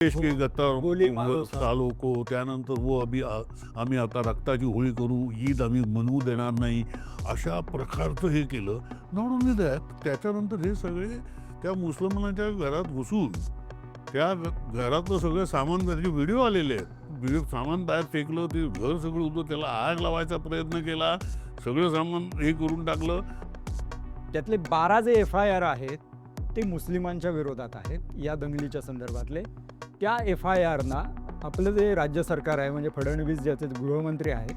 देश के गद्दार गोली मारो सालों को, त्यानंतर वो आम्ही आता रक्ताची होळी करू, ईद आम्ही मनवू देणार नाही, अशा प्रकारचं हे केलं. नॉट ओनली दॅट, त्याच्यानंतर हे सगळे त्या मुसलमानाच्या घरात घुसून त्या घरातलं सगळं सामान, त्याचे व्हिडिओ आलेले आहेत, व्हिडिओ सामान बाहेर फेकलं, ते घर सगळं होतं, त्याला आग लावायचा प्रयत्न केला, सगळं सामान हे करून टाकलं. त्यातले 12 जे FIR आहेत ते मुस्लिमांच्या विरोधात आहेत या दंगलीच्या संदर्भातले. त्या FIRना आपलं जे राज्य सरकार आहे, म्हणजे फडणवीस ज्याचे गृहमंत्री आहेत,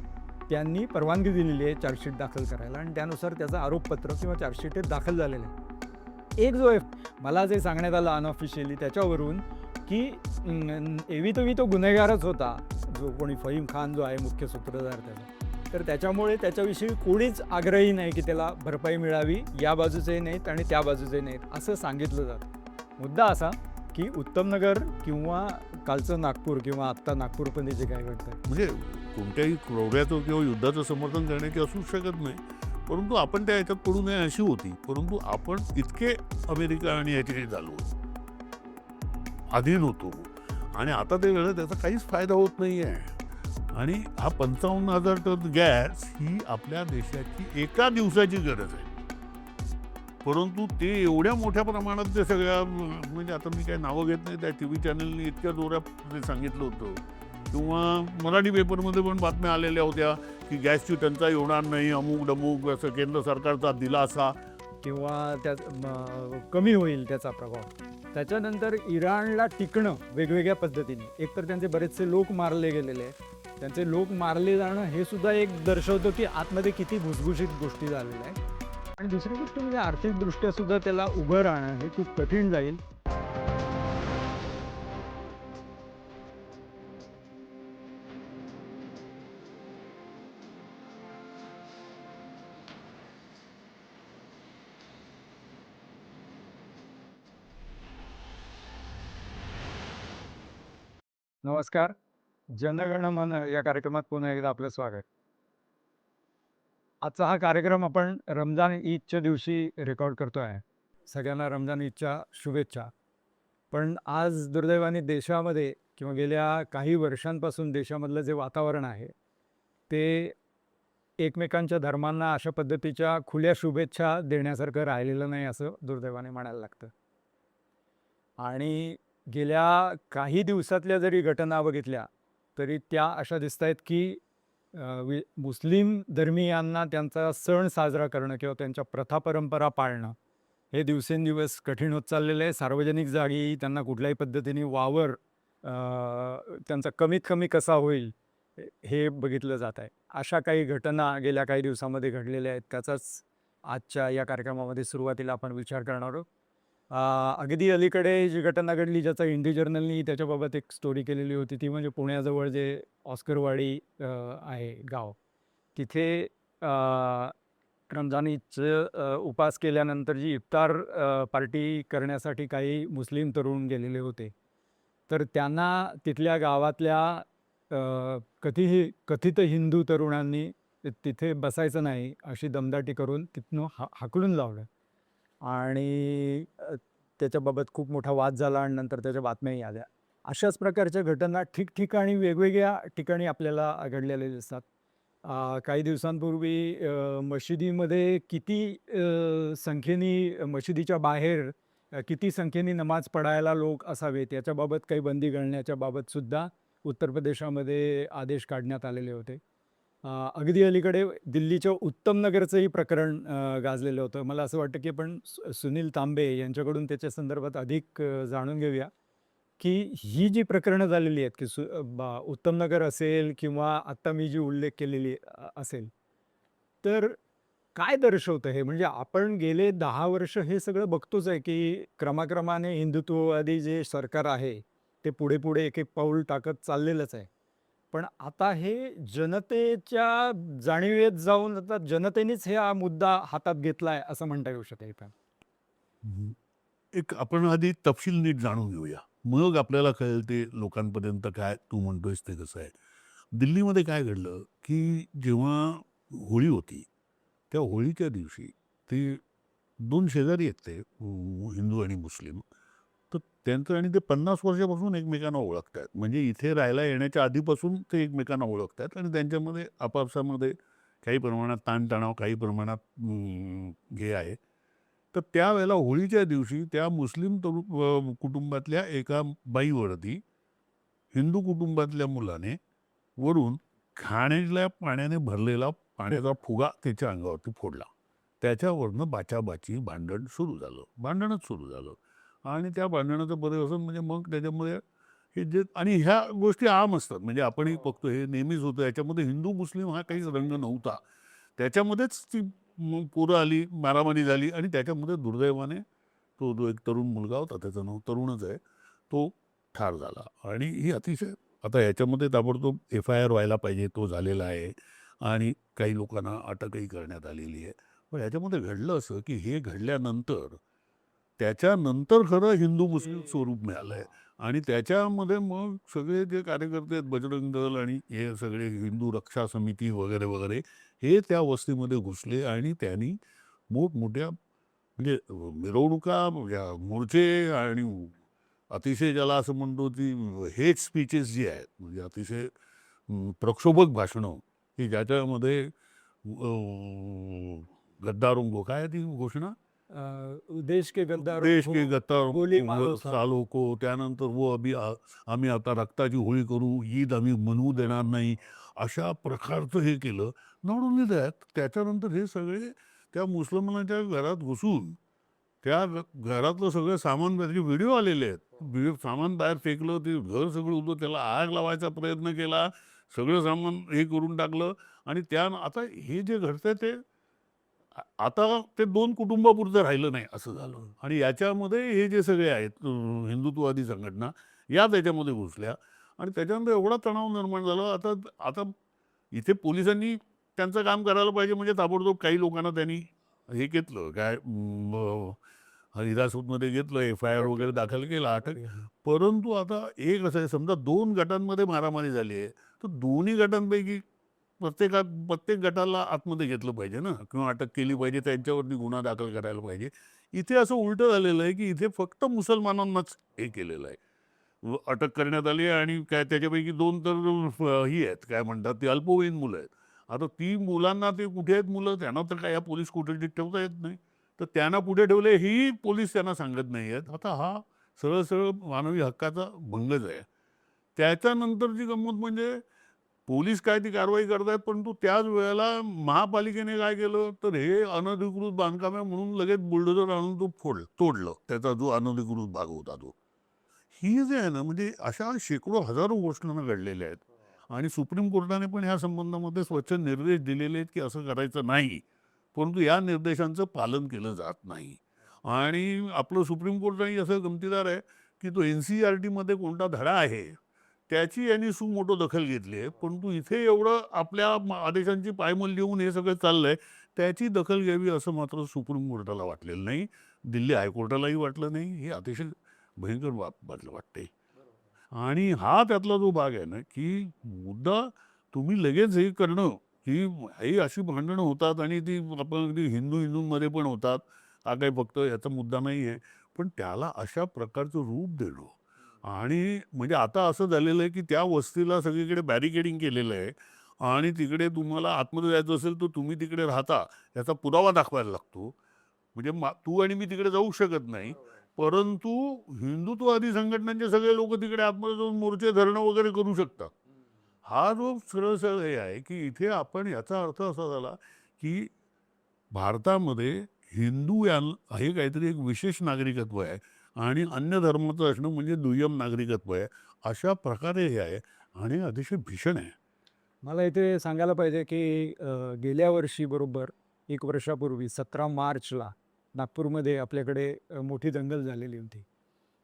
त्यांनी परवानगी दिलेली आहे चार्जशीट दाखल करायला, आणि त्यानुसार त्याचं आरोपपत्र किंवा चार्जशीट दाखल झालेलं आहे. एक जो मला जे सांगण्यात आलं अनऑफिशियली त्याच्यावरून की एवी तो गुन्हेगारच होता, जो कोणी फहीम खान जो आहे मुख्य सूत्रधार त्याचा, तर त्याच्यामुळे त्याच्याविषयी कोणीच आग्रही नाही की त्याला भरपाई मिळावी, या बाजूचे नाहीत आणि त्या बाजूचे नाहीत असं सांगितलं जातं. मुद्दा असा की उत्तमनगर किंवा कालचं नागपूर किंवा आत्ता नागपूरमध्ये जे काय घडतं, म्हणजे कोणत्याही क्रौर्याचं किंवा युद्धाचं समर्थन करण्याची असू शकत नाही, परंतु आपण त्या ह्याच्यात पडू नये अशी होती. परंतु आपण इतके अमेरिका आणि याचे झालो, अधीन होतो, आणि आता ते वेळेला त्याचा काहीच फायदा होत नाही आहे. आणि हा 55,000 टन गॅस ही आपल्या देशाची एका दिवसाची गरज आहे, परंतु ते एवढ्या मोठ्या प्रमाणात ते सगळ्या, म्हणजे आता मी काय नावं घेत नाही, त्या TV चॅनलनी इतक्या जोरात ते सांगितलं होतं, किंवा मराठी पेपरमध्ये पण बातम्या आलेल्या होत्या की गॅसची टंचाई होणार नाही, अमुक डमुक, असं केंद्र सरकारचा दिलासा, किंवा त्या कमी होईल त्याचा प्रभाव. त्याच्यानंतर इराणला टिकणं वेगवेगळ्या पद्धतीने, एकतर त्यांचे बरेचसे लोक मारले गेलेले आहेत, त्यांचे लोक मारले जाणं हे सुद्धा एक दर्शवतं की आतमध्ये किती भुसभुशीत गोष्टी झालेल्या आहेत. आणि दुसरी गोष्ट म्हणजे आर्थिकदृष्ट्या सुद्धा त्याला उभं राहणं हे खूप कठीण जाईल. नमस्कार, जनगण मन या कार्यक्रमात पुन्हा एकदा आपलं स्वागत. आजचा हा कार्यक्रम आपण रमजान ईदच्या दिवशी रेकॉर्ड करतो आहे. सगळ्यांना रमजान ईदच्या शुभेच्छा. पण आज दुर्दैवाने देशामध्ये किंवा गेल्या काही वर्षांपासून देशामधलं जे वातावरण आहे ते एकमेकांच्या धर्मांना अशा पद्धतीच्या खुल्या शुभेच्छा देण्यासारखं राहिलेलं नाही, असं दुर्दैवाने म्हणायला लागतं. आणि गेल्या काही दिवसातल्या जरी घटना बघितल्या तरी त्या अशा दिसत आहेत की मुस्लिम धर्मीयांना त्यांचा सण साजरा करणं किंवा त्यांच्या प्रथा परंपरा पाळणं हे दिवसेंदिवस कठीण होत चाललेलं आहे. सार्वजनिक जागी त्यांना कुठल्याही पद्धतीने वावर त्यांचा कमीत कमी कसा होईल हे बघितलं जात आहे. अशा काही घटना गेल्या काही दिवसामध्ये घडलेल्या आहेत, त्याचाच आजच्या या कार्यक्रमामध्ये सुरुवातीला आपण विचार करणार आहोत. अगदी अलीकडे जी घटना घडली, ज्याचा इंडी जर्नलनी त्याच्याबाबत एक स्टोरी केलेली होती, ती म्हणजे पुण्याजवळ जे ऑस्करवाडी आहे गाव, तिथे रमजान ईदचं उपास केल्यानंतर जी इफ्तार पार्टी करण्यासाठी काही मुस्लिम तरुण गेलेले होते, तर त्यांना तिथल्या गावातल्या कथित हिंदू तरुणांनी तिथे बसायचं नाही अशी दमदाटी करून तिथनं हाकलून लावलं. आणि त्याच्याबाबत खूप मोठा वाद झाला आणि नंतर त्याच्या बातम्याही आल्या. अशाच प्रकारच्या घटना ठिकठिकाणी वेगवेगळ्या ठिकाणी आपल्याला घडलेल्या दिसतात. काही दिवसांपूर्वी मशिदीमध्ये किती संख्येने मशिदीच्या बाहेर किती संख्येने नमाज पढायला लोक असावेत याच्याबाबत काही बंदी घालण्याच्या बाबतसुद्धा उत्तर प्रदेशामध्ये आदेश काढण्यात आलेले होते. अगदी अलीकडे दिल्लीच्या उत्तमनगरचंही प्रकरण गाजलेलं होतं. मला असं वाटतं की आपण सुनील तांबे यांच्याकडून त्याच्या संदर्भात अधिक जाणून घेऊया की ही जी प्रकरणं झालेली आहेत की उत्तमनगर असेल किंवा आत्ता मी जी उल्लेख केलेली असेल, तर काय दर्शवतं हे? म्हणजे आपण गेले 10 वर्ष हे सगळं बघतोच आहे की क्रमाक्रमाने हिंदुत्ववादी जे सरकार आहे ते पुढे पुढे एक एक पाऊल टाकत चाललेलंच आहे. पण आता हे जनतेच्या जाणीवेत जाऊन आता जनतेनेच हा मुद्दा हातात घेतलाय असं म्हणता येऊ शकेल का? एक आपण आधी तपशील नीट जाणून घेऊया, मग आपल्याला कळेल ते लोकांपर्यंत काय तू म्हणतोयस ते कसं आहे. दिल्लीमध्ये काय घडलं की जेव्हा होळी होती, त्या होळीच्या दिवशी ते दोन शेजारी आहेत, ते हिंदू आणि मुस्लिम, तर त्यांचं आणि ते 50 वर्षापासून एकमेकांना ओळखतात. म्हणजे इथे राहायला येण्याच्या आधीपासून ते एकमेकांना ओळखतात आणि त्यांच्यामध्ये आपापसामध्ये काही प्रमाणात ताणतणाव, काही प्रमाणात हे आहे. तर त्यावेळेला होळीच्या दिवशी त्या मुस्लिम कुटुंबातल्या एका बाईवरती हिंदू कुटुंबातल्या मुलाने वरून घाणेरड्या पाण्याने भरलेला पाण्याचा फुगा त्याच्या अंगावरती फोडला. त्याच्यावरनं बाचाबाची भांडण सुरू झालं. भांडणच सुरू झालं. आणि त्या भांडणाचं पर्यवसन म्हणजे मग त्याच्यामध्ये हे जे आणि ह्या गोष्टी आम असतात. म्हणजे आपणही बघतो हे नेहमीच होतं. याच्यामध्ये हिंदू मुस्लिम हा काही रंग नव्हता. त्याच्यामध्येच ती पोरं आली, मारामारी झाली आणि त्याच्यामध्ये दुर्दैवाने तो जो एक तरुण मुलगा होता, त्याचं नाव तरुणच आहे, तो ठार झाला. आणि ही अतिशय आता याच्यामध्ये ताबडतोब FIR व्हायला पाहिजे, तो झालेला आहे आणि काही लोकांना अटकही करण्यात आलेली आहे. पण ह्याच्यामध्ये घडलं असं, की हे घडल्यानंतर त्याच्यानंतर खरं हिंदू-मुस्लिम स्वरूप मिळालंय आणि त्याच्यामध्ये मग सगळे जे कार्यकर्ते आहेत, बजरंग दल आणि हे सगळे हिंदू रक्षा समिती वगैरे, वगैरे हे त्या वस्तीमध्ये घुसले आणि त्यांनी मोठमोठ्या म्हणजे मिरवणुका, मोर्चे आणि अतिशय ज्याला असं म्हणतो ती हेट स्पीचेस जी आहेत, म्हणजे अतिशय प्रक्षोभक भाषणं, की ज्याच्यामध्ये गद्दारों को काय आहे ती घोषणा? देश के गद्दारों देश को के गोली गद्दारों मारो सालो. सालों को, त्यानंतर वो अभी आम्ही आता रक्ताची होळी करू, ईद आम्ही मनवू देणार नाही, अशा प्रकारचं हे केलं. नॉट ओन्ली दॅट, त्याच्यानंतर हे सगळे त्या मुसलमानाच्या घरात घुसून त्या घरातलं सगळं सामान, त्याचे व्हिडिओ आलेले आहेत. सामान बाहेर फेकलं, ते घर सगळं होतं, त्याला आग लावायचा प्रयत्न केला, सगळं सामान हे करून टाकलं आणि आता हे जे घडतंय ते आता ते 2 कुटुंबापुरतं राहिलं नाही असं झालं. आणि याच्यामध्ये हे जे सगळे आहेत हिंदुत्ववादी संघटना या त्याच्यामध्ये घुसल्या आणि त्याच्यानंतर एवढा तणाव निर्माण झाला. आता आता इथे पोलिसांनी त्यांचं काम करायला पाहिजे म्हणजे ताबडतोब काही लोकांना त्यांनी हे घेतलं काय हिरासतमध्ये घेतलं, FIR वगैरे दाखल केला, अटक. परंतु आता एक असं आहे, समजा 2 गटांमध्ये मारामारी झाली आहे, तर दोन्ही गटांपैकी प्रत्येक गटाला आतमध्ये घेतलं पाहिजे ना किंवा अटक केली पाहिजे, त्यांच्यावरती गुन्हा दाखल करायला पाहिजे. इथे असं उलटं झालेलं आहे, की इथे फक्त मुसलमानांनाच हे केलेलं आहे. अटक करण्यात आली आहे आणि काय त्याच्यापैकी 2 तर ही आहेत, काय म्हणतात ती अल्पवयीन मुलं आहेत. आता ती मुलांना ते कुठे आहेत मुलं, त्यांना तर काय या पोलीस कोठडीत ठेवता येत नाही. तर त्यांना कुठे ठेवले ही पोलीस त्यांना सांगत नाही आहेत. आता हा सरळ-सरळ मानवी हक्काचा भंगच आहे. त्याच्यानंतरची गंमत म्हणजे पोलीस काय ती कारवाई करतायत, परंतु त्याच वेळेला महापालिकेने काय केलं, तर हे अनधिकृत बांधकाम आहे म्हणून लगेच बुलडोझर आणून तो तोडलं. त्याचा जो अनधिकृत भाग होता तो. ही जे आहे ना, म्हणजे अशा शेकडो, हजारो घटना घडलेल्या आहेत. आणि सुप्रीम कोर्टाने पण ह्या संबंधामध्ये स्वच्छ निर्देश दिलेले आहेत, की असं करायचं नाही. परंतु या निर्देशांचं पालन केलं जात नाही. आणि आपलं सुप्रीम कोर्टही असं गमतीदार आहे, की तो NCERTमध्ये कोणता धडा आहे, त्याची यांनी सुमोटो दखल घेतली आहे. परंतु इथे एवढं आपल्या आदेशांची पायमल्ली होऊन हे सगळं चाललंय, त्याची दखल घ्यावी असं मात्र सुप्रीम कोर्टाला वाटलेलं नाही. दिल्ली हायकोर्टालाही वाटलं नाही. हे अतिशय भयंकर वाटते. आणि हा त्यातला जो भाग आहे ना, की मुद्दा तुम्ही लगेच हे करणं, ही अशी भांडणं होतात आणि ती आपण अगदी हिंदूंमध्ये पण होतात. हा काही फक्त याचा मुद्दा नाही आहे. पण त्याला अशा प्रकारचं रूप देणं आणि म्हणजे आता असं झालेलं आहे, की त्या वस्तीला सगळीकडे बॅरिकेडिंग केलेलं आहे आणि तिकडे तुम्हाला आतमध्ये जायचं असेल, तर तुम्ही तिकडे राहता याचा पुरावा दाखवायला लागतो. म्हणजे तू आणि मी तिकडे जाऊ शकत नाही. परंतु हिंदुत्ववादी संघटनांचे सगळे लोक तिकडे आतमध्ये जाऊन मोर्चे धरणं वगैरे करू शकतात. हा जो सरळ हे आहे, की इथे आपण याचा अर्थ असा झाला, की भारतामध्ये हिंदू हे काहीतरी एक विशेष नागरिकत्व आहे आणि अन्य धर्माचं असणं म्हणजे दुय्यम नागरिकत्व आहे. अशा प्रकारे हे आहे आणि अतिशय भीषण आहे. मला इथे सांगायला पाहिजे, की गेल्या वर्षी बरोबर 1 वर्षापूर्वी 17 मार्चला नागपूरमध्ये आपल्याकडे मोठी दंगल झालेली होती.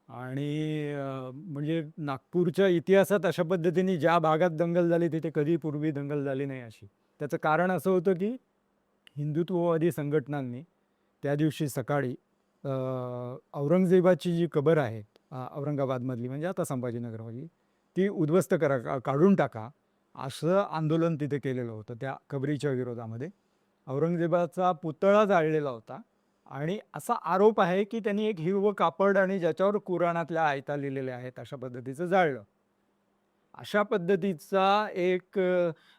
आणि म्हणजे नागपूरच्या इतिहासात अशा पद्धतीने ज्या भागात दंगल झाली तिथे कधी पूर्वी दंगल झाली नाही अशी. त्याचं कारण असं होतं, की हिंदुत्ववादी संघटनांनी त्या दिवशी सकाळी औरंगजेबाची जी कबर आहे औरंगाबादमधली म्हणजे आता संभाजीनगरमधली, ती उद्ध्वस्त करा, काढून टाका, असं आंदोलन तिथे केलेलं होतं त्या कबरीच्या विरोधामध्ये. औरंगजेबाचा पुतळा जाळलेला होता आणि असा आरोप आहे की त्यांनी एक हिरवं कापड आणि ज्याच्यावर कुराणातल्या आयता लिहिलेल्या आहेत अशा पद्धतीचं जाळलं. अशा पद्धतीचा एक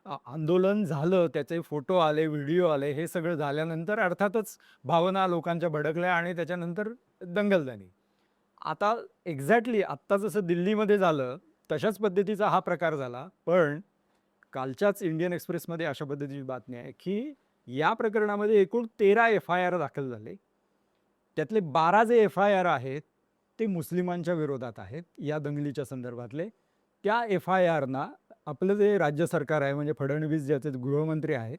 आंदोलन झालं, त्याचे फोटो आले, व्हिडिओ आले, हे सगळं झाल्यानंतर अर्थातच भावना लोकांच्या भडकल्या आणि त्याच्यानंतर दंगल झाली. आता एक्झॅक्टली आत्ता जसं दिल्लीमध्ये झालं, तशाच पद्धतीचा हा प्रकार झाला. पण कालच्याच इंडियन एक्सप्रेसमध्ये अशा पद्धतीची बातमी आहे, की या प्रकरणामध्ये एकूण 13 एफ-आय-आर दाखल झाले. त्यातले 12 जे एफ-आय-आर आहेत, ते मुस्लिमांच्या विरोधात आहेत, या दंगलीच्या संदर्भातले. त्या एफ-आय-आरना आपलं जे राज्य सरकार आहे, म्हणजे फडणवीस ज्याचे गृहमंत्री आहेत,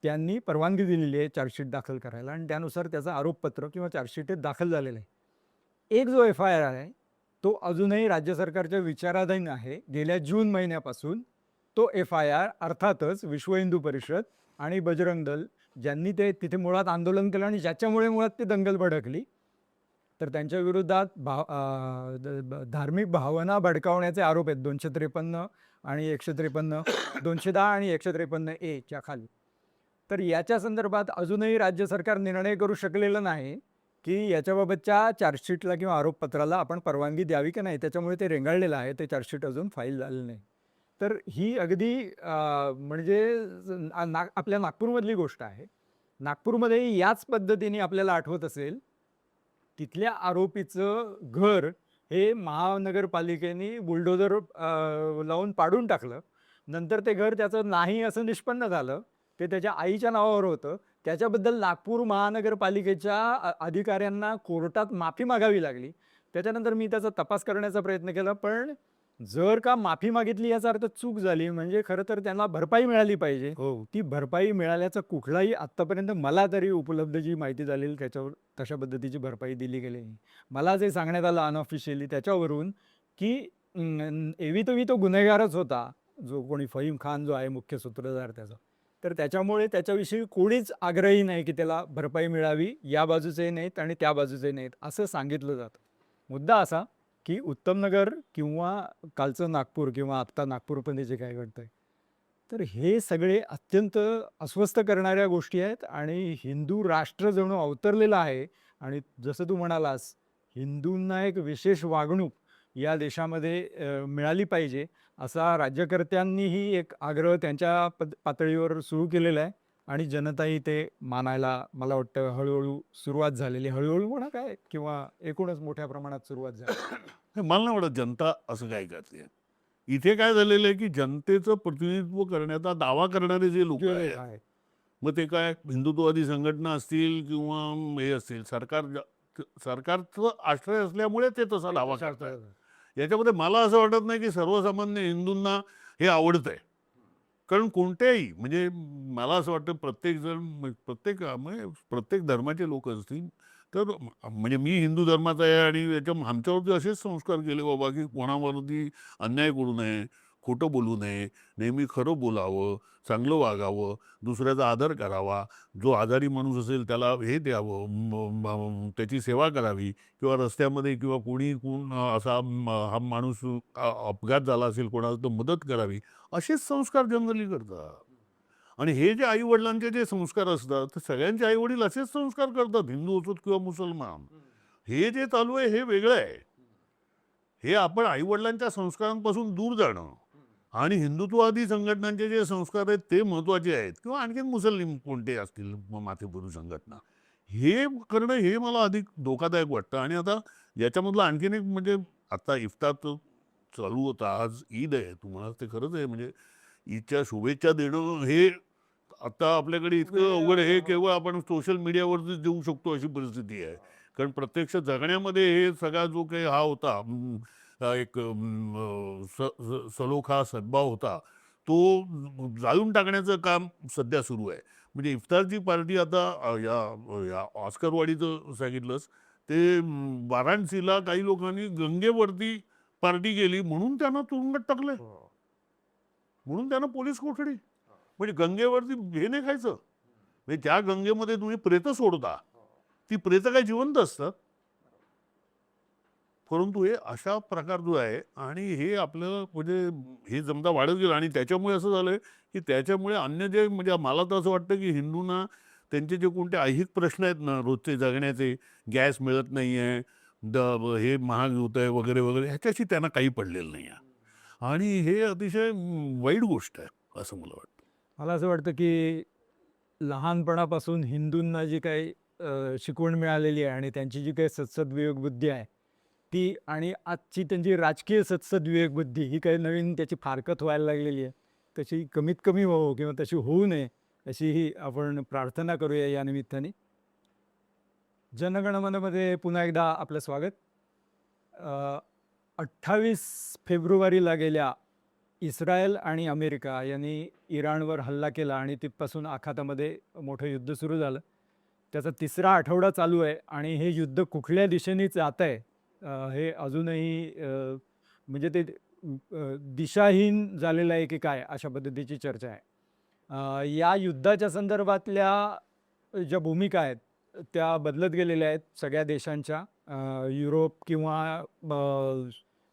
त्यांनी परवानगी दिलेली आहे चार्जशीट दाखल करायला आणि त्यानुसार त्याचं आरोपपत्र किंवा चार्जशीट हे दाखल झालेलं आहे. एक जो एफ-आय-आर आहे, तो अजूनही राज्य सरकारच्या विचाराधीन आहे. गेल्या जून महिन्यापासून तो एफ-आय-आर अर्थातच विश्व हिंदू परिषद आणि बजरंग दल ज्यांनी ते तिथे मुळात आंदोलन केलं आणि ज्याच्यामुळे मुळात ती दंगल भडकली, तर त्यांच्या विरोधात धार्मिक भावना भडकावण्याचे आरोप आहेत 253 आणि 153, 210 आणि 153 ए च्या खाली. तर याच्या संदर्भात अजूनही राज्य सरकार निर्णय करू शकलेलं नाही की याच्याबाबतच्या चार्जशीटला किंवा आरोपपत्राला आपण परवानगी द्यावी की नाही. त्याच्यामुळे ते रेंगाळलेलं आहे, ते चार्जशीट अजून फाईल झालेलं नाही. तर ही अगदी म्हणजे आपल्या नागपूरमधली गोष्ट आहे. नागपूरमध्ये याच पद्धतीने आपल्याला आठवत असेल, तिथल्या आरोपीचं घर हे महानगरपालिकेने बुलडोझर लावून पाडून टाकलं. नंतर ते घर त्याचं नाही असं निष्पन्न झालं. ते त्याच्या आईच्या नावावर होतं. त्याच्याबद्दल नागपूर महानगरपालिकेच्या अधिकाऱ्यांना कोर्टात माफी मागावी लागली. त्याच्यानंतर मी त्याचा तपास करण्याचा प्रयत्न केला, पण जर का माफी मागितली याचा अर्थ चूक झाली, म्हणजे खरं तर त्यांना भरपाई मिळाली पाहिजे. हो. ती भरपाई मिळाल्याचा कुठलाही आत्तापर्यंत मला तरी उपलब्ध जी माहिती झालेली त्याच्यावर तशा पद्धतीची भरपाई दिली गेली नाही. मला जे सांगण्यात आलं अनऑफिशियली त्याच्यावरून, की एवी तो गुन्हेगारच होता, जो कोणी फहीम खान जो आहे मुख्य सूत्रधार त्याचा. तर त्याच्यामुळे त्याच्याविषयी कोणीच आग्रही नाही की त्याला भरपाई मिळावी, या बाजूचे नाहीत आणि त्या बाजूचे नाहीत असं सांगितलं जातं. मुद्दा असा की उत्तमनगर किंवा कालचं नागपूर किंवा आत्ता नागपूरमध्ये जे काय घडतंय, तर हे सगळे अत्यंत अस्वस्थ करणाऱ्या गोष्टी आहेत आणि हिंदू राष्ट्र जणू अवतरलेलं आहे. आणि जसं तू म्हणालास, हिंदूंना एक विशेष वागणूक या देशामध्ये मिळाली पाहिजे, असा राज्यकर्त्यांनीही एक आग्रह त्यांच्या पातळीवर सुरू केलेला आहे आणि जनताही ते मानायला मला वाटतं हळूहळू सुरुवात झालेली. हळूहळू म्हणा काय, किंवा एकूणच मोठ्या प्रमाणात सुरुवात झाली. मला नाही वाटत जनता असं काय करते. इथे काय झालेलं आहे की जनतेचं प्रतिनिधित्व करण्याचा दावा करणारे जे लोक आहेत, आहे. मग ते काय हिंदुत्ववादी संघटना असतील किंवा हे असतील, सरकारचं आश्रय असल्यामुळे ते तसा दावा करतात. याच्यामध्ये मला असं वाटत नाही की सर्वसामान्य हिंदूंना हे आवडतंय. कारण कोणत्याही म्हणजे मला असं वाटतं प्रत्येक धर्माचे लोक असतील तर म्हणजे मी हिंदू धर्माचा आहे आणि आमच्यावरती असेच संस्कार केले बाबा की कोणावरती अन्याय करू नये, खोटं बोलू नये, नेहमी खरं बोलावं, चांगलं वागावं, दुसऱ्याचा आदर करावा, जो आजारी माणूस असेल त्याला हे द्यावं, त्याची सेवा करावी, किंवा रस्त्यामध्ये किंवा कोण असा हा माणूस अपघात झाला असेल कोणाला तर मदत करावी, असेच संस्कार जनरली करतात. आणि हे जे आईवडिलांचे जे संस्कार असतात तर सगळ्यांचे आईवडील असेच संस्कार करतात, हिंदू असोत किंवा मुसलमान. हे जे चालू आहे हे वेगळं आहे. हे आपण आईवडिलांच्या संस्कारांपासून दूर जाणं आणि हिंदुत्ववादी संघटनांचे जे संस्कार आहेत ते महत्त्वाचे आहेत, किंवा आणखीन मुस्लिम कोणते असतील माथेपुरू संघटना, हे करणं हे मला अधिक धोकादायक वाटतं. आणि आता याच्यामधलं आणखीन एक म्हणजे आता इफ्तार चालू होता, आज ईद आहे, तुम्हाला ते खरंच आहे म्हणजे ईदच्या शुभेच्छा देणं हे आता आपल्याकडे इतकं अवघड आहे, केवळ आपण सोशल मीडियावरतीच देऊ शकतो अशी परिस्थिती आहे. कारण प्रत्यक्ष जगण्यामध्ये हे सगळा जो काही हा होता एक सलोखा सद्भाव होता, तो जाळून टाकण्याचं काम सध्या सुरू आहे. म्हणजे इफ्तारची पार्टी आता या ऑस्करवाडीचं सांगितलंच, ते वाराणसीला काही लोकांनी गंगेवरती पार्टी केली म्हणून त्यांना तुरुंगात टाकलंय, म्हणून त्यांना पोलीस कोठडी. म्हणजे गंगेवरती हे नाही खायचं, म्हणजे त्या गंगेमध्ये तुम्ही प्रेत सोडता, ती प्रेत काय जिवंत असतात. परंतु हे अशा प्रकार जो आहे आणि हे आपलं म्हणजे हे जमता वाढत गेलं आणि त्याच्यामुळे असं झालंय की त्याच्यामुळे अन्य जे म्हणजे मला तर असं वाटतं की हिंदूंना त्यांचे जे कोणते ऐहिक प्रश्न आहेत ना रोजचे जगण्याचे, गॅस मिळत नाही आहे, हे महाग होत आहे वगैरे वगैरे, ह्याच्याशी त्यांना काही पडलेलं नाही आहे. आणि हे अतिशय वाईट गोष्ट आहे असं मला वाटतं. मला असं वाटतं की लहानपणापासून हिंदूंना जी काही शिकवण मिळालेली आहे आणि त्यांची जी काही सत्सद बुद्धी आहे ती, आणि आजची त्यांची राजकीय सत्सद बुद्धी ही काही नवीन त्याची फारकत व्हायला लागलेली आहे, तशी कमीत कमी व्हावं किंवा तशी होऊ नये अशी ही आपण प्रार्थना करूया या निमित्ताने. जनगणमनमध्ये पुन्हा एकदा आपलं स्वागत. 28 फेब्रुवारीला गेल्या इस्रायल आणि अमेरिका यांनी इराणवर हल्ला केला आणि तिथपासून आखातामध्ये मोठं युद्ध सुरू झालं. त्याचा 3रा आठवडा चालू आहे आणि हे युद्ध कुठल्या दिशेने जात आहे हे अजूनही म्हणजे ते दिशाहीन झालेलं आहे की काय अशा पद्धतीची चर्चा आहे. या युद्धाच्या संदर्भातल्या ज्या भूमिका आहेत त्या बदलत गेलेल्या आहेत सगळ्या देशांच्या. युरोप किंवा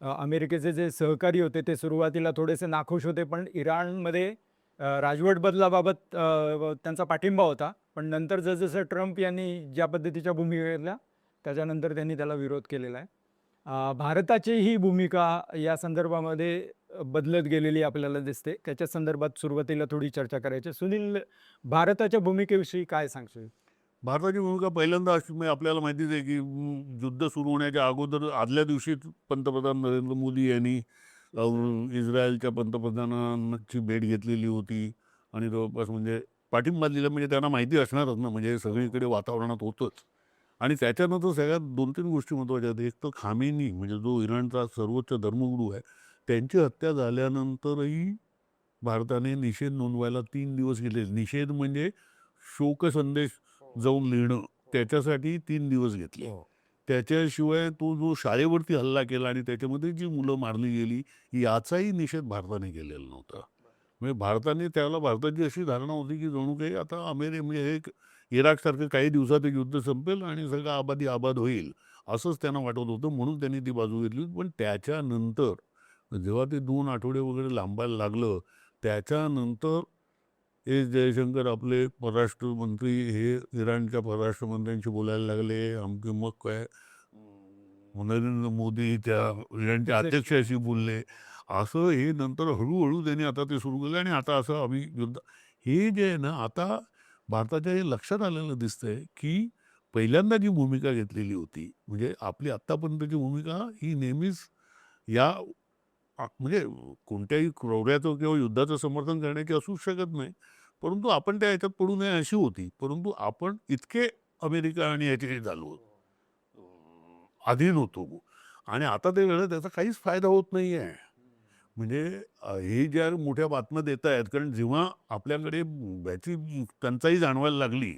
अमेरिकेचे जे सहकारी होते ते सुरुवातीला थोडेसे नाखुश होते, पण इराणमध्ये राजवट बदलाबाबत त्यांचा पाठिंबा होता. पण नंतर जसजसं ट्रम्प यांनी ज्या पद्धतीच्या भूमिका घेतल्या त्याच्यानंतर त्यांनी त्याला विरोध केलेला आहे. भारताची ही भूमिका या संदर्भामध्ये बदलत गेलेली आपल्याला दिसते. त्याच्या संदर्भात सुरुवातीला थोडी चर्चा करायची. सुनील, भारताच्या भूमिकेविषयी काय सांगशील? भारताची भूमिका पहिल्यांदा अशी म्हणजे आपल्याला माहितीच आहे की युद्ध सुरू होण्याच्या अगोदर आदल्या दिवशीच पंतप्रधान नरेंद्र मोदी यांनी इस्रायलच्या पंतप्रधानांची भेट घेतलेली होती आणि जवळपास म्हणजे पाठिंबा दिला. म्हणजे त्यांना माहिती असणारच ना, म्हणजे सगळीकडे वातावरणात होतंच. आणि त्याच्यानंतर सगळ्यात 2-3 गोष्टी महत्त्वाच्या आहेत. एक तर खामेनी म्हणजे जो इराणचा सर्वोच्च धर्मगुरू आहे, त्यांची हत्या झाल्यानंतरही भारताने निषेध नोंदवायला 3 दिवस गेले. निषेध म्हणजे शोकसंदेश जाऊन लिहिणं, त्याच्यासाठी 3 दिवस घेतले. त्याच्याशिवाय तो जो शाळेवरती हल्ला केला आणि त्याच्यामध्ये जी मुलं मारली गेली याचाही निषेध भारताने केलेला नव्हता. म्हणजे भारताने त्यावेळेला भारताची अशी धारणा होती की जणू काही आता म्हणजे हे इराकसारखं काही दिवसात एक युद्ध संपेल आणि सगळं आबादी आबाद होईल असंच त्यांना वाटत होतं, म्हणून त्यांनी ती बाजू घेतली. पण त्याच्यानंतर जेव्हा ते 2 आठवडे वगैरे लांबायला लागलं, त्याच्यानंतर एस जयशंकर आपले परराष्ट्रमंत्री हे इराणच्या परराष्ट्रमंत्र्यांशी बोलायला लागले. आमचे मग काय नरेंद्र मोदी त्या इराणच्या अध्यक्षाशी बोलले. असं हे नंतर हळूहळू त्यांनी आता ते सुरू केलं आणि आता असं आम्ही युद्ध हे जे आहे ना, आता भारताच्या हे लक्षात आलेलं दिसतंय की पहिल्यांदा जी भूमिका घेतलेली होती म्हणजे आपली आत्तापर्यंतची भूमिका ही नेहमीच या म्हणजे कोणत्याही क्रौर्याचं किंवा युद्धाचं समर्थन करण्याची असू शकत नाही, परंतु आपण त्या ह्याच्यात पडू नये अशी होती. परंतु आपण इतके अमेरिका आणि याच्याशी झालो अधीन होतो आणि आता ते वेळेला त्याचा काहीच फायदा होत नाही आहे. म्हणजे हे ज्या मोठ्या बातम्या देत आहेत, कारण जेव्हा आपल्याकडे याची टंचाई जाणवायला लागली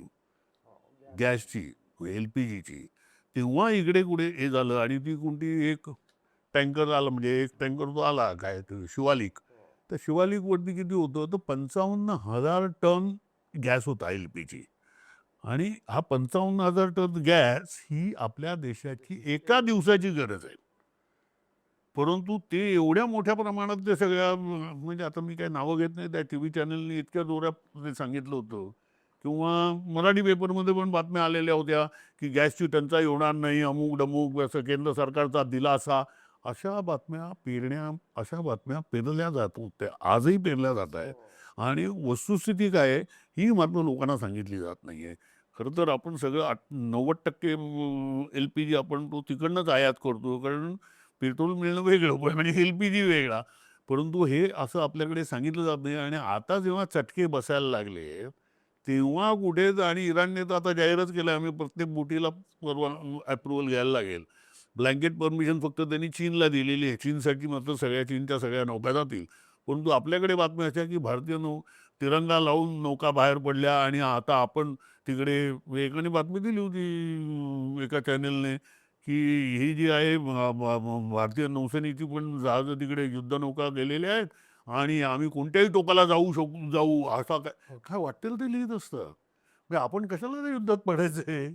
गॅसची, LPGची, तेव्हा इकडे कुठे हे झालं आणि ती कोणती एक टँकर आला म्हणजे एक टँकर जो आला काय ते शिवालिक. तर शिवालिकवरती किती होतं तर 55,000 टन गॅस होता LPG. आणि हा 55,000 टन गॅस ही आपल्या देशाची एका दिवसाची गरज आहे. परंतु ते एवढ्या मोठ्या प्रमाणात ते सगळ्या म्हणजे आता मी काही नावं घेत नाही, त्या TV चॅनलनी इतक्या जोरात ते सांगितलं होतं किंवा मराठी पेपरमध्ये पण बातम्या आलेल्या होत्या की गॅसची टंचाई होणार नाही, अमुक डमुक असं केंद्र सरकारचा दिलासा. अशा बातम्या पेरल्या जात होत्या, आजही पेरल्या जात आहेत. आणि वस्तुस्थिती काय आहे ही मात्र लोकांना सांगितली जात नाही आहे. खरं तर आपण सगळं 90% LPG आपण तो तिकडनंच आयात करतो, कारण पेट्रोल मिळणं वेगळं पण म्हणजे LPG वेगळा. परंतु हे असं आपल्याकडे सांगितलं जात नाही आणि आता जेव्हा चटके बसायला लागले, तेव्हा कुठेच आणि इराणने तर आता जाहीरच केलं आम्ही प्रत्येक बोटीला अप्रुव्हल घ्यायला लागेल. ब्लँकेट परमिशन फक्त त्यांनी चीनला दिलेली आहे. चीनसाठी मात्र चीनच्या सगळ्या नौका जातील. परंतु आपल्याकडे बातम्या अशा की भारतीय तिरंगा लावून नौका बाहेर पडल्या आणि आता आपण तिकडे एकाने बातमी दिली होती एका चॅनेलने की ही जी आहे भारतीय नौसेनेची पण जहाजं तिकडे युद्धनौका गेलेल्या आहेत आणि आम्ही कोणत्याही टोकाला जाऊ असा काय काय वाटेल ते लिहित असतं. म्हणजे आपण कशाला त्या युद्धात पडायचंय.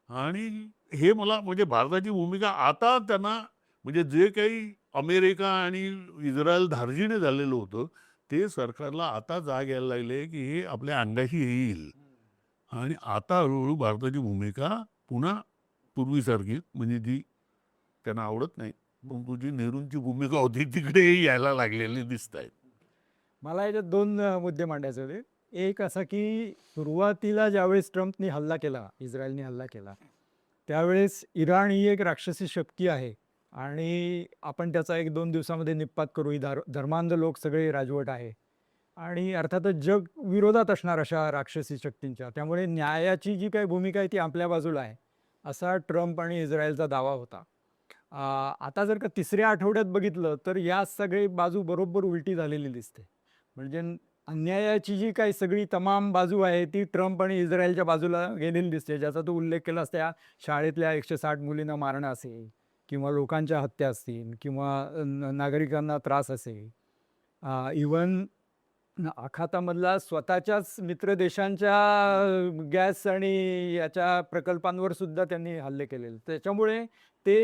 आणि हे मला म्हणजे भारताची भूमिका आता त्यांना म्हणजे जे काही अमेरिका आणि इस्रायल धार्जिणे झालेलं होतं ते सरकारला आता जाग यायला लागले की हे आपल्या अंगाशी येईल. आणि आता हळूहळू भारताची भूमिका पुन्हा पूर्वीसारखी, म्हणजे जी त्यांना आवडत नाही, परंतु जी नेहरूंची भूमिका होती तिकडेही यायला लागलेली दिसत आहेत. मला याच्यात 2 मुद्दे मांडायचे होते. एक असा की सुरुवातीला ज्यावेळेस ट्रम्पनी हल्ला केला, इस्रायलने हल्ला केला, त्यावेळेस इराण ही एक राक्षसी शक्ती आहे आणि आपण त्याचा 1-2 दिवसामध्ये निःपात करू. ही धर्मांध लोक सगळे राजवट आहे आणि अर्थातच जग विरोधात असणार अशा राक्षसी शक्तींच्या. त्यामुळे न्यायाची जी काही भूमिका आहे ती आपल्या बाजूला आहे, असा ट्रम्प आणि इस्रायलचा दावा होता. आता जर का तिसऱ्या आठवड्यात बघितलं तर या सगळी बाजू बरोबर उलटी झालेली दिसते. म्हणजे अन्यायाची जी काही सगळी तमाम बाजू आहे ती ट्रम्प आणि इस्रायलच्या बाजूला गेलेली दिसते. ज्याचा तू उल्लेख केलास, त्या शाळेतल्या 160 मुलींना मारणं असेल किंवा लोकांच्या हत्या असतील किंवा नागरिकांना त्रास असेल. इव्हन आखातामधला स्वतःच्याच मित्र देशांच्या गॅस आणि याच्या प्रकल्पांवर सुद्धा त्यांनी हल्ले केलेले. त्याच्यामुळे ते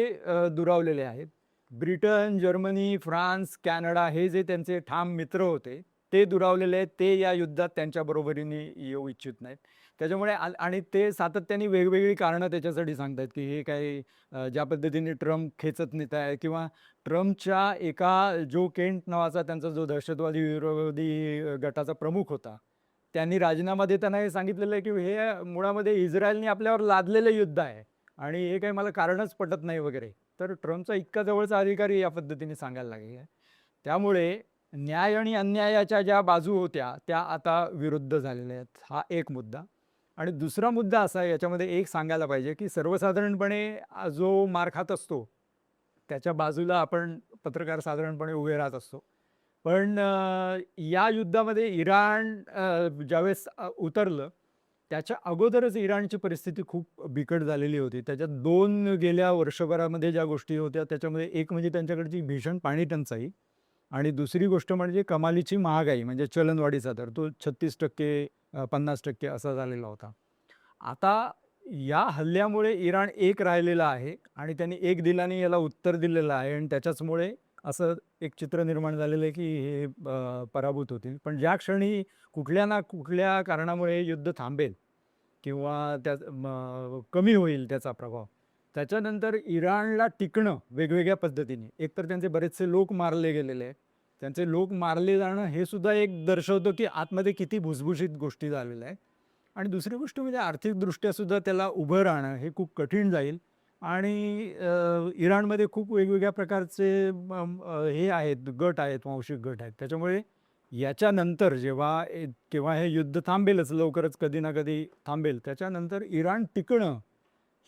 दुरावलेले आहेत. ब्रिटन, जर्मनी, फ्रान्स, कॅनडा हे जे त्यांचे ठाम मित्र होते, ते दुरावलेले आहेत. ते या युद्धात त्यांच्या बरोबरीने येऊ इच्छित नाहीत. त्याच्यामुळे आणि ते सातत्याने वेगवेगळी कारणं त्याच्यासाठी सांगतायत, की हे काही ज्या पद्धतीने ट्रम्प खेचत नेत आहे किंवा ट्रम्पच्या एका जो केंट नावाचा त्यांचा जो दहशतवादी विरोधी गटाचा प्रमुख होता, त्यांनी राजीनामा देताना हे सांगितलेलं आहे, की हे मुळामध्ये इस्रायलने आपल्यावर लादलेलं युद्ध आहे आणि हे काही मला कारणच पटत नाही वगैरे. तर ट्रम्पचा इतका जवळचा अधिकारी या पद्धतीने सांगायला लागले. त्यामुळे न्याय आणि अन्यायाच्या ज्या बाजू होत्या त्या आता विरुद्ध झालेल्या आहेत. हा एक मुद्दा. आणि दुसरा मुद्दा असा आहे, याच्यामध्ये एक सांगायला पाहिजे, की सर्वसाधारणपणे जो मार खात असतो त्याच्या बाजूला आपण पत्रकार साधारणपणे उभे राहत असतो. पण या युद्धामध्ये इराण ज्यावेळेस उतरलं, त्याच्या अगोदरच इराणची परिस्थिती खूप बिकट झालेली होती. त्याच्यात 2 गेल्या वर्षभरामध्ये ज्या गोष्टी होत्या त्याच्यामध्ये एक म्हणजे त्यांच्याकडची भीषण पाणी टंचाई आणि दुसरी गोष्ट म्हणजे कमालीची महागाई, म्हणजे चलनवाढीचा दर तो 36% 50% असा झालेला होता. आता या हल्ल्यामुळे इराण एक राहिलेला आहे आणि त्यांनी एक दिलाने याला उत्तर दिलेलं आहे आणि त्याच्याचमुळे असं एक चित्र निर्माण झालेलं आहे की हे पराभूत होतील. पण ज्या क्षणी कुठल्या ना कुठल्या कारणामुळे हे युद्ध थांबेल किंवा त्या कमी होईल त्याचा प्रभाव, त्याच्यानंतर इराणला टिकणं वेगवेगळ्या पद्धतीने, एकतर त्यांचे बरेचसे लोक मारले गेलेले आहेत. त्यांचे लोक मारले जाणं हे सुद्धा एक दर्शवतं की आतमध्ये किती भुसभुशीत गोष्टी झालेल्या आहेत. आणि दुसरी गोष्ट म्हणजे आर्थिकदृष्ट्या सुद्धा त्याला उभं राहणं हे खूप कठीण जाईल. आणि इराणमध्ये खूप वेगवेगळ्या प्रकारचे हे आहेत, गट आहेत, वांशिक गट आहेत. त्याच्यामुळे याच्यानंतर केव्हा हे युद्ध थांबेलच, लवकरच कधी ना कधी थांबेल. त्याच्यानंतर इराण टिकणं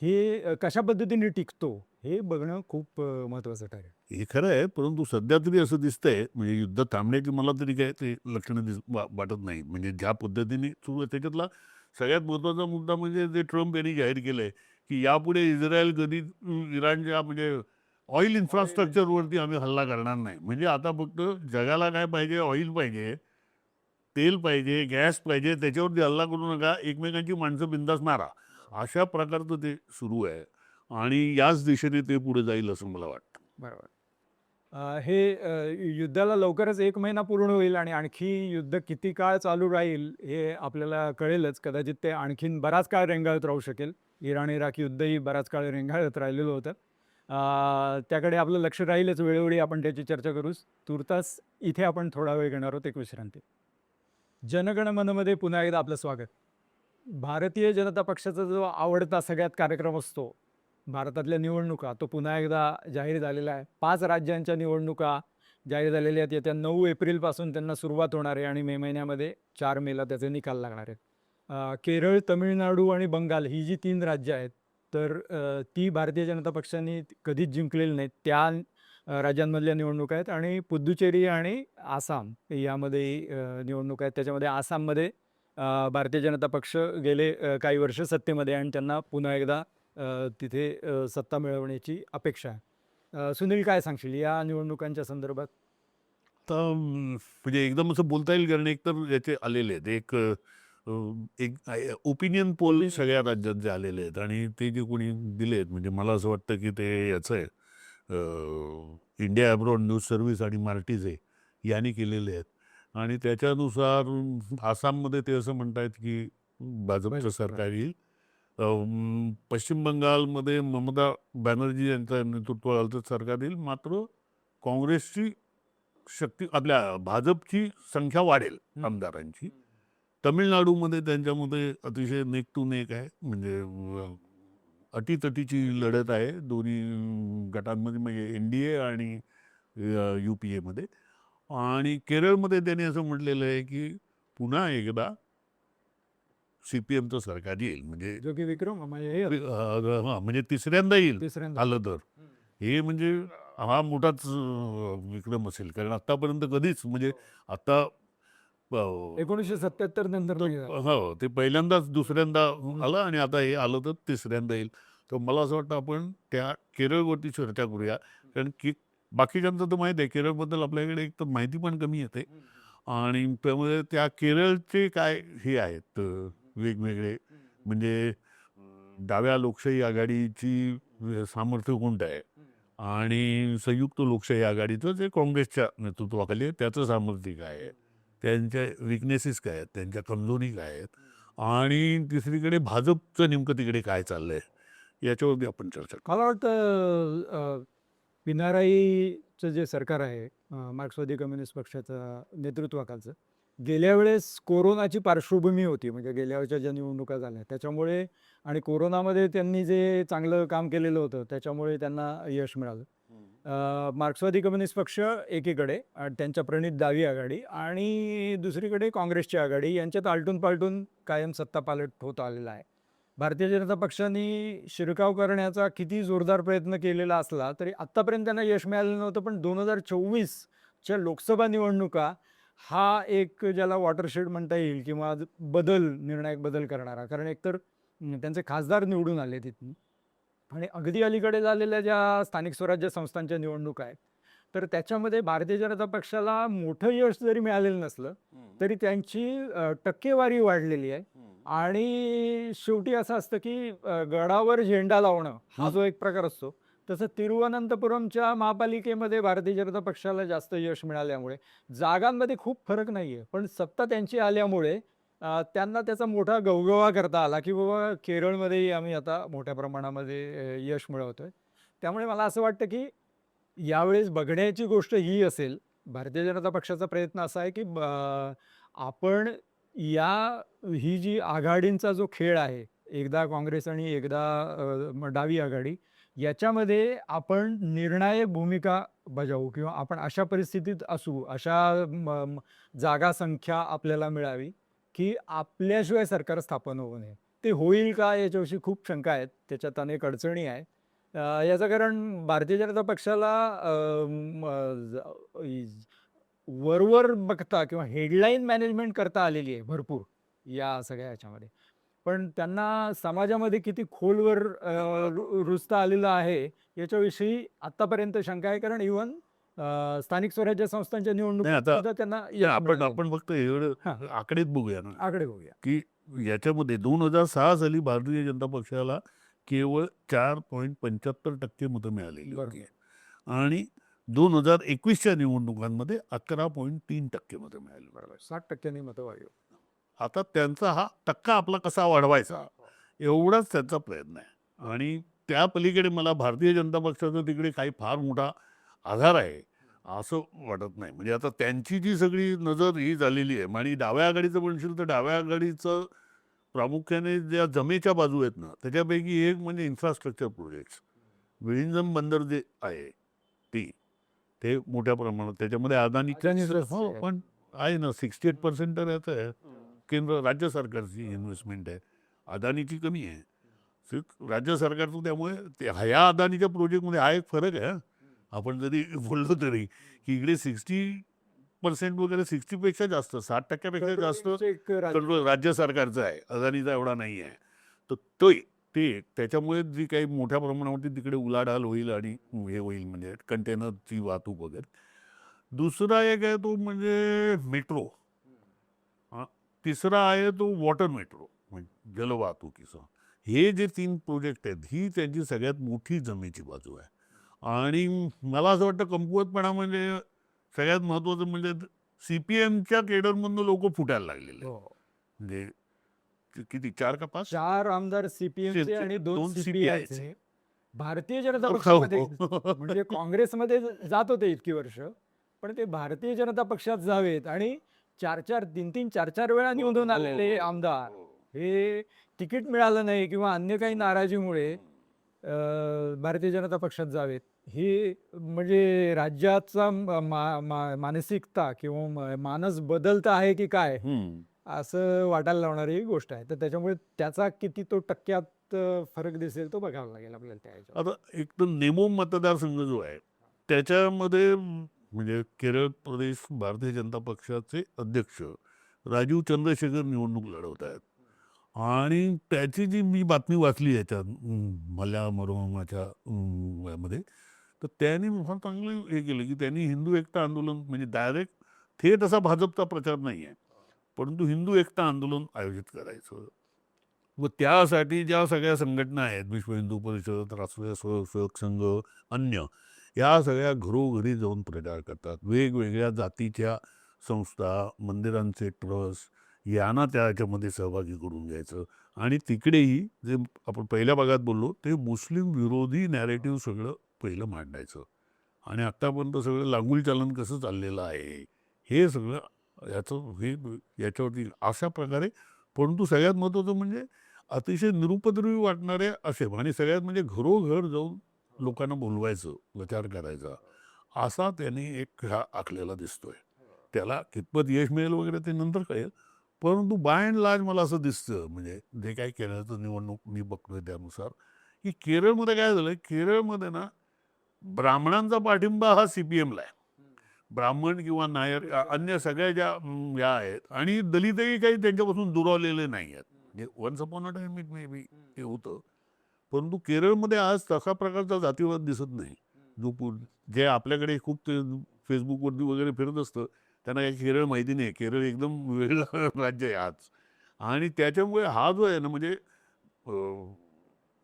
हे कशा पद्धतीने टिकतो हे बघणं खूप महत्त्वाचं ठरेल. हे खरं आहे, परंतु सध्या तरी असं दिसतंय, म्हणजे युद्ध थांबण्याची मला तरी काय ते लक्षणं वाटत नाही. म्हणजे ज्या पद्धतीने सुरू आहे त्याच्यातला सगळ्यात महत्त्वाचा मुद्दा म्हणजे जे ट्रम्प यांनी जाहीर केलंय, की यापुढे इस्रायल कधी इराणच्या म्हणजे ऑइल इन्फ्रास्ट्रक्चरवरती आम्ही हल्ला करणार नाही. म्हणजे आता फक्त जगाला काय पाहिजे? ऑइल पाहिजे, तेल पाहिजे, गॅस पाहिजे, त्याच्यावरती हल्ला करू नका, एकमेकांची माणसं बिनधास्त मारा. अशा प्रकारचं ते सुरू आहे आणि याच दिशेने ते पुढे जाईल असं मला वाटतं. बरोबर. हे युद्धाला लवकरच 1 महिना पूर्ण होईल आणि आणखी युद्ध किती काळ चालू राहील हे आपल्याला कळेलच. कदाचित ते आणखीन बराच काळ रेंगाळत राहू शकेल. इराण-इराक युद्धही बराच काळ रेंगाळत राहिलेलं होतं. त्याकडे आपलं लक्ष राहीलच. वेळोवेळी आपण त्याची चर्चा करूच. तूर्तास इथे आपण थोडा वेळ घेणार आहोत, एक विश्रांती. जनगण मनमध्ये पुन्हा एकदा आपलं स्वागत. भारतीय जनता पक्षाचा जो आवडता सगळ्यात कार्यक्रम असतो, भारतातल्या निवडणुका, तो पुन्हा एकदा जाहीर झालेला आहे. 5 राज्यांच्या निवडणुका जाहीर झालेल्या आहेत. येत्या 9 एप्रिलपासून त्यांना सुरुवात होणार आहे आणि मे महिन्यामध्ये 4 मेला त्याचे निकाल लागणार आहेत. केरळ, तमिळनाडू आणि बंगाल ही जी 3 राज्य आहेत, तर ती भारतीय जनता पक्षाने कधीच जिंकलेली नाहीत. त्या राज्यांमधल्या निवडणुका आहेत आणि पुद्दुचेरी आणि आसाम यामध्ये निवडणुका आहेत. त्याच्यामध्ये आसाममध्ये भारतीय जनता पक्ष गेले काही वर्ष सत्तेमध्ये आणि त्यांना पुन्हा एकदा तिथे सत्ता मिळवण्याची अपेक्षा आहे. सुनील, काय सांगशील या निवडणुकांच्या संदर्भात? तर म्हणजे एकदम असं बोलता येईल, कारण एक तर याचे आलेले आहेत, एक ओपिनियन पोल सगळ्या राज्यात जे आलेले आहेत आणि ते जे कोणी दिले आहेत, म्हणजे मला असं वाटतं की ते याचं आहे, इंडिया अब्रॉड न्यूज सर्व्हिस आणि मार्टिझे यांनी केलेले आहेत. आणि त्याच्यानुसार आसाममध्ये ते असं म्हणतायत की भाजपचं सरकार येईल. पश्चिम बंगालमध्ये ममता बॅनर्जी यांच्या नेतृत्वाखालचं सरकार येईल. मात्र काँग्रेसची शक्ती, आपल्या भाजपची संख्या वाढेल आमदारांची. तमिळनाडूमध्ये त्यांच्यामध्ये अतिशय नेक टू नेक आहे, म्हणजे अटीतटीची लढत आहे दोन्ही गटांमध्ये, म्हणजे NDA आणि UPA मध्ये. आणि केरळमध्ये त्यांनी असं म्हटलेलं आहे की पुन्हा एकदा CPMचं सरकार येईल, म्हणजे जो की विक्रम म्हणजे हे म्हणजे तिसऱ्यांदा येईल तिसऱ्यांदा. आलं तर. हे म्हणजे हा मोठाच विक्रम असेल, कारण आतापर्यंत कधीच, म्हणजे आता 1977 नंतर नाही झालं. हो, ते पहिल्यांदाच दुसऱ्यांदा आलं आणि आता हे आलं तर तिसऱ्यांदा येईल. तर मला असं वाटतं आपण त्या केरळवरती चर्चा करूया, कारण की बाकीच्यांचं तर माहीत आहे, केरळबद्दल आपल्याकडे एक तर माहिती पण कमी येते. आणि त्यामुळे त्या केरळचे काय हे आहेत वेगवेगळे, म्हणजे डाव्या लोकशाही आघाडीची सामर्थ्य कोणतं आहे आणि संयुक्त लोकशाही आघाडीचं जे काँग्रेसच्या नेतृत्वाखाली आहे त्याचं सामर्थ्य काय आहे, त्यांच्या विकनेसेस काय आहेत, त्यांच्या कमजोरी काय आहेत, आणि तिसरीकडे भाजपचं नेमकं तिकडे काय चाललंय, याच्यावरती आपण चर्चा करू. मला वाटतं पिनाराईचं जे सरकार आहे, मार्क्सवादी कम्युनिस्ट पक्षाचं नेतृत्वाखालचं, गेल्या वेळेस कोरोनाची पार्श्वभूमी होती, म्हणजे गेल्या वेळेच्या ज्या निवडणुका झाल्या त्याच्यामुळे, आणि कोरोनामध्ये त्यांनी जे चांगलं काम केलेलं होतं त्याच्यामुळे त्यांना यश मिळालं. मार्क्सवादी कम्युनिस्ट पक्ष एकीकडे, त्यांच्या प्रणित डावी आघाडी, आणि दुसरीकडे काँग्रेसची आघाडी, यांच्यात आलटून पालटून कायम सत्तापालट होत आलेला आहे. भारतीय जनता पक्षाने शिरकाव करण्याचा किती जोरदार प्रयत्न केलेला असला तरी आत्तापर्यंत त्यांना यश मिळालेलं नव्हतं. पण 2024च्या लोकसभा निवडणुका हा एक ज्याला वॉटरशेड म्हणता येईल, किंवा निर्णायक बदल करणारा, कारण एकतर त्यांचे खासदार निवडून आले तिथून, आणि अगदी अलीकडे झालेल्या ज्या स्थानिक स्वराज्य संस्थांच्या निवडणुका आहेत, तर त्याच्यामध्ये भारतीय जनता पक्षाला मोठं यश जरी मिळालेलं नसलं तरी त्यांची टक्केवारी वाढलेली आहे. आणि शेवटी असं असतं की गडावर झेंडा लावणं हा जो एक प्रकार असतो, तसं तिरुवनंतपुरमच्या महापालिकेमध्ये भारतीय जनता पक्षाला जास्त यश मिळाल्यामुळे, जागांमध्ये खूप फरक नाहीये, पण सत्ता त्यांची आल्यामुळे त्यांना त्याचा मोठा गवगवा करता आला की बाबा केरळमध्येही आम्ही आता मोठ्या प्रमाणामध्ये यश मिळवतोय. त्यामुळे मला असं वाटतं की यावेळेस बघण्याची गोष्ट ही असेल, भारतीय जनता पक्षाचा प्रयत्न असा आहे की आपण ही जी आघाडींचा जो खेळ आहे, एकदा काँग्रेस आणि एकदा डावी आघाडी, याच्यामध्ये आपण निर्णायक भूमिका बजावू, किंवा आपण अशा परिस्थितीत असू, अशा जागा संख्या आपल्याला मिळावी की आपल्याशिवाय सरकार स्थापन होऊ नये. ते होईल का याच्याविषयी खूप शंका आहेत, त्याच्यात अनेक अडचणी आहेत. याचं कारण भारतीय जनता पक्षाला वरवर बघता किंवा हेडलाईन मॅनेजमेंट करता आलेली आहे भरपूर या सगळ्या ह्याच्यामध्ये, पण त्यांना समाजामध्ये किती खोलवर रुजता आलेलं आहे याच्याविषयी आतापर्यंत शंका आहे. कारण इव्हन स्थानिक स्वराज्य संस्थांच्या निवडणुकीत सुद्धा त्यांना आपण फक्त एवढं आकडेच बघूया ना, आकडे बघूया की याच्यामध्ये 2006 साली भारतीय जनता पक्षाला केवळ 4.75% मतं मिळालेली होती, आणि 2021च्या निवडणुकांमध्ये 11.3% मतं मिळाली. 60% मतं वाढली. आता त्यांचा हा टक्का आपला कसा वाढवायचा एवढाच त्यांचा प्रयत्न आहे. आणि त्या पलीकडे मला भारतीय जनता पक्षाचा तिकडे काही फार मोठा आधार आहे असं वाटत नाही. म्हणजे आता त्यांची जी सगळी नजर ही झालेली आहे, आणि डाव्या आघाडीचं म्हणशील तर डाव्या आघाडीचं प्रामुख्याने ज्या जमेच्या बाजू आहेत ना, त्याच्यापैकी एक म्हणजे इन्फ्रास्ट्रक्चर प्रोजेक्ट्स. विळिंजम बंदर जे आहे ते मोठ्या प्रमाणात त्याच्यामध्ये अदानी पण आहे ना, 68% तर याचं आहे, केंद्र राज्य सरकारची इन्व्हेस्टमेंट आहे. अदानीची कमी आहे, सिर्फ राज्य सरकारचं. त्यामुळे ह्या अदानीच्या प्रोजेक्टमध्ये हा एक फरक आहे. आपण जरी बोललो तरी की इकडे 60% वगैरे, 60पेक्षा जास्त, 60%पेक्षा जास्त राज्य सरकारचं आहे, अदानीचा एवढा नाही आहे. तर ते त्याच्यामुळे जी काही मोठ्या प्रमाणावरती तिकडे उलाढाल होईल आणि हे होईल, म्हणजे कंटेनरची वाहतूक वगैरे. दुसरा एक आहे तो म्हणजे मेट्रो. तिसरा आहे तो वॉटर मेट्रो, म्हणजे जलवाहतुकीचा. हे जे 3 प्रोजेक्ट आहेत, ही त्यांची सगळ्यात मोठी जमेची बाजू आहे. आणि मला असं वाटतं कमकुवतपणा म्हणजे सगळ्यात महत्त्वाचं म्हणजे CPMच्या केडरमधून लोक फुटायला लागलेले. म्हणजे किती 4 का 5? 4 आमदार सीपीएमचे चे- आणि 2 2 सीपीआयचे. CPI भारतीय जनता हो, पक्षामध्ये हो. म्हणजे काँग्रेसमध्ये जात होते इतकी वर्ष, पण ते भारतीय जनता पक्षात जावेत आणि 4-4, 3-3, 4-4 वेळा निवडून हो, आलेले हो, आमदार हो. हे तिकीट मिळालं नाही किंवा अन्य काही नाराजीमुळे भारतीय जनता पक्षात जावेत. ही म्हणजे राज्याचा मानसिकता किंवा मानस बदलत आहे की काय हम्म. असं वाटायला लावणारी गोष्ट आहे. तर त्याच्यामुळे त्याचा किती तो टक्क्यात फरक दिसेल तो बघावा लागेल आपल्याला त्या ह्याच्यावर. आता एक तर नेमोम मतदारसंघ जो आहे त्याच्यामध्ये म्हणजे केरळ प्रदेश भारतीय जनता पक्षाचे अध्यक्ष राजीव चंद्रशेखर निवडणूक लढवत आहेत. आणि त्याची जी मी बातमी वाचली याच्यात मल्याळमच्या मध्ये, तर त्यांनी फार चांगलं हे केलं की त्यांनी हिंदू एकता आंदोलन म्हणजे डायरेक्ट थेट असा भाजपचा प्रचार नाही आहे, परंतु हिंदू एकता आंदोलन आयोजित करायचं. व त्यासाठी ज्या सगळ्या संघटना आहेत, विश्व हिंदू परिषद, राष्ट्रीय स्वयंसेवक संघ, अन्य, या सगळ्या घरोघरी जाऊन प्रचार करतात. वेगवेगळ्या जातीच्या संस्था, मंदिरांचे ट्रस्ट यांना त्याच्यामध्ये सहभागी करून घ्यायचं. आणि तिकडेही जे आपण पहिल्या भागात बोललो ते मुस्लिम विरोधी नॅरेटिव्ह सगळं पहिलं मांडायचं. आणि आत्तापर्यंत सगळं लांगुल चालन कसं चाललेलं आहे हे सगळं याचं हे याच्यावरती अशा प्रकारे. परंतु सगळ्यात महत्त्वाचं म्हणजे अतिशय निरुपद्रवी वाटणारे असे आणि सगळ्यात म्हणजे घरोघर जाऊन लोकांना बोलवायचं, प्रचार करायचा, असा त्यांनी एक हा आखलेला दिसतोय. त्याला कितपत यश मिळेल वगैरे ते नंतर कळेल. परंतु बाय अँड लार्ज मला असं दिसतं म्हणजे जे काही केरळचं निवडणूक मी बघतोय त्यानुसार की केरळमध्ये काय झालं, केरळमध्ये ना ब्राह्मणांचा पाठिंबा हा CPMला आहे. ब्राह्मण किंवा नायर अन्य सगळ्या ज्या या आहेत आणि दलितही काही त्यांच्यापासून दुरावलेले नाही आहेत. म्हणजे once upon a time it may be हे होतं. परंतु केरळमध्ये आज तसा प्रकारचा जातीवाद दिसत नाही. जो जे आपल्याकडे खूप ते फेसबुकवरती वगैरे फिरत असतं त्यांना काही केरळ माहिती नाही. केरळ एकदम वेगळं राज्य आहे आज. आणि त्याच्यामुळे हा जो आहे ना म्हणजे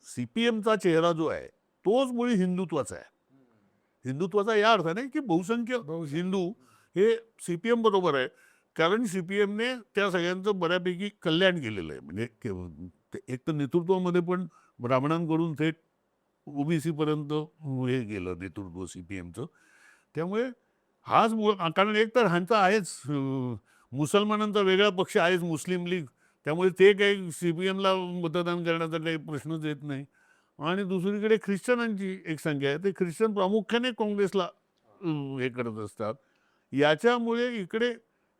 CPMचा चेहरा जो आहे तोच मुळी हिंदुत्वाचा आहे. हिंदुत्वाचा या अर्थाने की बहुसंख्य हिंदू हे CPM बरोबर आहे. कारण CPMने त्या सगळ्यांचं बऱ्यापैकी कल्याण केलेलं आहे. म्हणजे एक तर नेतृत्वामध्ये पण ब्राह्मणांकडून थेट OBC पर्यंत हे गेलं नेतृत्व CPMचं. त्यामुळे हाच मूळ कारण एक तर ह्यांचा आहेच मुसलमानांचा वेगळा पक्ष आहेच मुस्लिम लीग. त्यामुळे ते काही CPMला मतदान करण्याचा काही प्रश्नच येत नाही. आणि दुसरीकडे ख्रिश्चनांची एक संख्या आहे. ते ख्रिश्चन प्रामुख्याने काँग्रेसला हे करत असतात. याच्यामुळे इकडे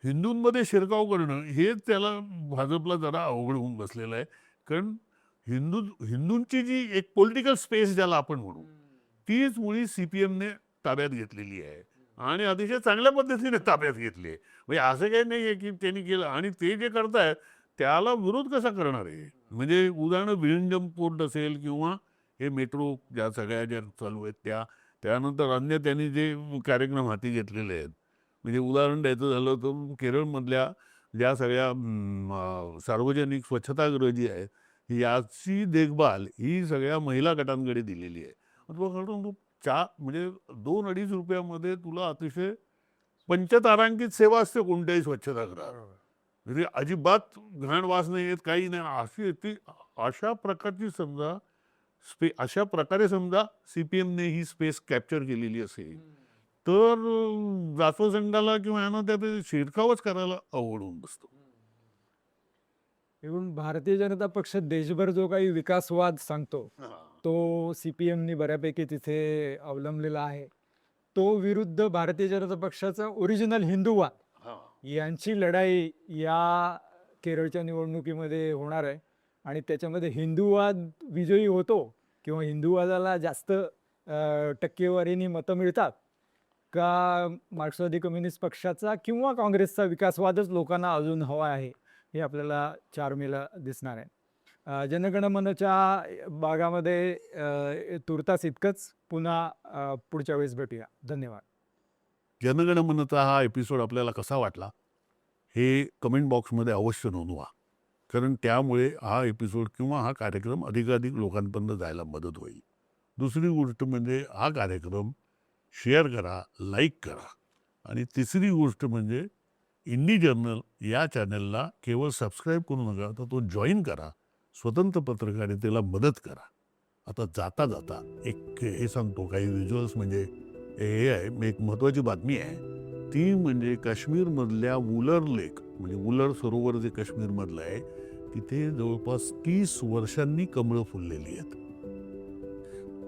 हिंदूंमध्ये शिरकाव करणं हे त्याला भाजपला जरा अवघड होऊन बसलेलं आहे. कारण हिंदूंची जी एक पॉलिटिकल स्पेस ज्याला आपण म्हणू तीच मुळी CPMने ताब्यात घेतलेली आहे. आणि अतिशय चांगल्या पद्धतीने ताब्यात घेतली आहे. म्हणजे असं काही नाही आहे की त्यांनी केलं आणि ते जे करतायत त्याला विरोध कसा करणार आहे. म्हणजे उदाहरण विलिंगडम पोर्ट असेल किंवा हे मेट्रो ज्या सगळ्या ज्या चालू आहेत त्यानंतर अन्य त्यांनी जे कार्यक्रम हाती घेतलेले आहेत. म्हणजे उदाहरण द्यायचं झालं तर केरळमधल्या ज्या सगळ्या सार्वजनिक स्वच्छतागृह जी आहेत याची देखभाल ही सगळ्या महिला गटांकडे दिलेली आहे. म्हणजे 2-2.5 रुपयामध्ये तुला अतिशय पंचतारांकित सेवा असते कोणत्याही स्वच्छतागृहात. म्हणजे अजिबात घाण वास नाही येत, काही नाही. अशी ती अशा प्रकारची समजा अशा प्रकारे समजा CPMने ही स्पेस कॅप्चर केलेली असेल तर जास्वंदाला किंवा यांना त्यात शिरकावच करायला अवघड होऊन बसतो. एकूण भारतीय जनता पक्ष देशभर जो काही विकासवाद सांगतो तो CPMनी बऱ्यापैकी तिथे अवलंबलेला आहे. तो विरुद्ध भारतीय जनता पक्षाचा ओरिजिनल हिंदूवाद यांची लढाई या केरळच्या निवडणुकीमध्ये होणार आहे. आणि त्याच्यामध्ये हिंदूवाद विजयी होतो किंवा हिंदूवादाला जास्त टक्केवारीने मतं मिळतात का मार्क्सवादी कम्युनिस्ट पक्षाचा किंवा काँग्रेसचा विकासवादच लोकांना अजून हवा आहे हे आपल्याला 4 मेला दिसणार आहे. जनगणमनच्या भागामध्ये तुर्तास इतकंच. पुन्हा पुढच्या वेळेस भेटूया. धन्यवाद. जनगणमनचा हा एपिसोड आपल्याला कसा वाटला हे कमेंट बॉक्समध्ये अवश्य नोंदवा. कारण त्यामुळे हा एपिसोड किंवा हा कार्यक्रम अधिकाधिक लोकांपर्यंत जायला मदत होईल. दुसरी गोष्ट म्हणजे हा कार्यक्रम शेअर करा, लाईक करा. आणि तिसरी गोष्ट म्हणजे इंडी जर्नल या चॅनलला केवळ सबस्क्राईब करू नका, तर तो जॉईन करा. स्वतंत्र पत्रकारितेला मदत करा. आता जाता जाता एक हे सांगतो, काही व्हिज्युअल्स म्हणजे हे आहे, एक महत्त्वाची बातमी आहे. ती म्हणजे काश्मीरमधल्या वुलर लेक, म्हणजे वुलर सरोवर जे काश्मीरमधलं आहे, तिथे जवळपास 30 वर्षांनी कमळं फुललेली आहेत.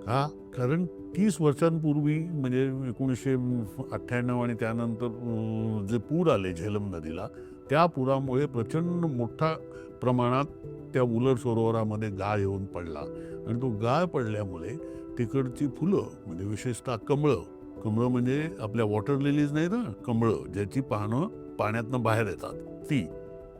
का? कारण 30 वर्षांपूर्वी म्हणजे 1998 आणि त्यानंतर जे पूर आले झेलम नदीला, त्या पुरामुळे प्रचंड मोठ्या प्रमाणात त्या वुलर सरोवरामध्ये गाळ येऊन पडला आणि तो गाळ पडल्यामुळे तिकडची फुलं म्हणजे विशेषतः कमळं म्हणजे आपल्या वॉटर लिलीज नाही ना, कमळं ज्याची पानं पाण्यातनं बाहेर येतात,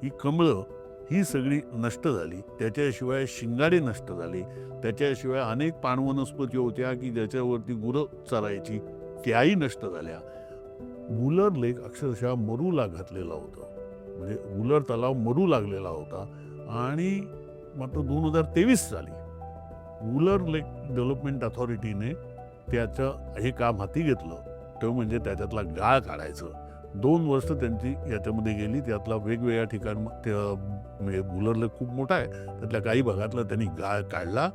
ही कमळं ही सगळी नष्ट झाली. त्याच्याशिवाय शिंगाडी नष्ट झाली. त्याच्याशिवाय अनेक पाणवनस्पती होत्या की ज्याच्यावरती गुरं चरायची, त्याही नष्ट झाल्या. वुलर लेक अक्षरशः मरूला घातलेला होता, म्हणजे वुलर तलाव मरू लागलेला होता. आणि मात्र 2023 साली वुलर लेक डेव्हलपमेंट अथॉरिटीने त्याचं हे काम हाती घेतलं. तो म्हणजे त्याच्यातला गाळ काढायचं. 2 वर्ष त्यांची याच्यामध्ये गेली. त्यातला वेगवेगळ्या ठिकाण म्हणजे वुलर लेक खूप मोठा आहे, त्यातल्या काही भागातला त्यांनी गाळ काढला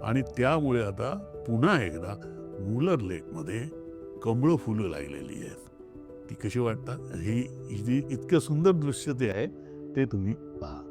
आणि त्यामुळे आता पुन्हा एकदा वुलर लेकमध्ये कमळं फुलं लागलेली आहेत. ती कशी वाटतात? ही जी इतकं सुंदर दृश्य ते आहे, ते तुम्ही पहा.